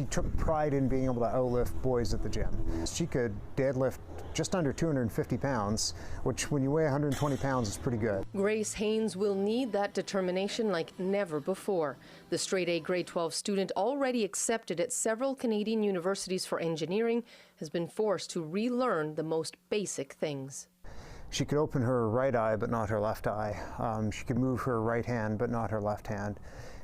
She took pride in being able to outlift boys at the gym. She could deadlift just under 250 pounds, which when you weigh 120 pounds is pretty good. Grace Haines will need that determination like never before. The straight-A grade 12 student, already accepted at several Canadian universities for engineering, has been forced to relearn the most basic things. She could open her right eye but not her left eye. She could move her right hand but not her left hand.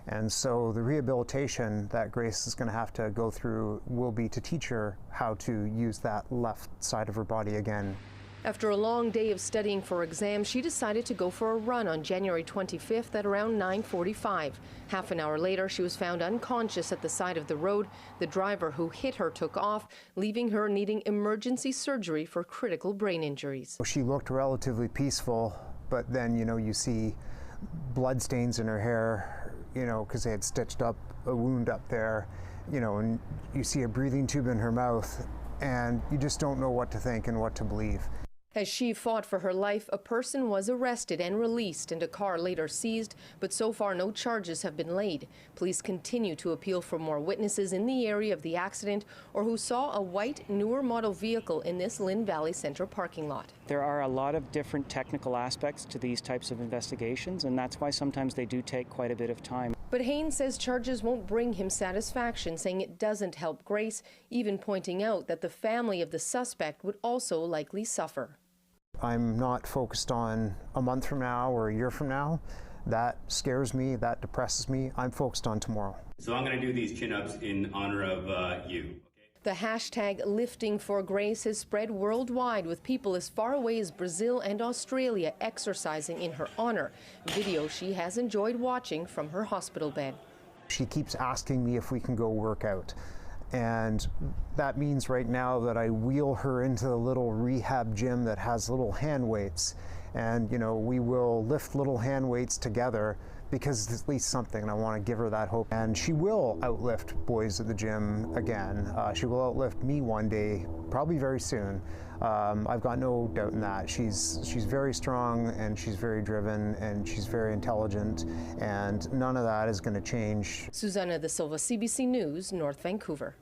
And so the rehabilitation that Grace is going to have to go through will be to teach her how to use that left side of her body again. After a long day of studying for exams, she decided to go for a run on January 25th at around 9:45. Half an hour later, she was found unconscious at the side of the road. The driver who hit her took off, leaving her needing emergency surgery for critical brain injuries. She looked relatively peaceful, but then, you see blood stains in her hair, because they had stitched up a wound up there, and you see a breathing tube in her mouth, and you just don't know what to think and what to believe. As she fought for her life, a person was arrested and released and a car later seized, but so far no charges have been laid. Police continue to appeal for more witnesses in the area of the accident or who saw a white, newer model vehicle in this Lynn Valley Centre parking lot. There are a lot of different technical aspects to these types of investigations, and that's why sometimes they do take quite a bit of time. But Haines says charges won't bring him satisfaction, saying it doesn't help Grace, even pointing out that the family of the suspect would also likely suffer. I'm not focused on a month from now or a year from now. That scares me, that depresses me. I'm focused on tomorrow. So I'm going to do these chin-ups in honor of you. The hashtag Lifting for Grace has spread worldwide, with people as far away as Brazil and Australia exercising in her honor. Video she has enjoyed watching from her hospital bed. She keeps asking me if we can go work out. And that means right now that I wheel her into the little rehab gym that has little hand weights. And, we will lift little hand weights together because it's at least something, and I want to give her that hope. And she will outlift boys at the gym again. She will outlift me one day, probably very soon. I've got no doubt in that. She's very strong, and she's very driven, and she's very intelligent, and none of that is going to change. Susana da Silva, CBC News, North Vancouver.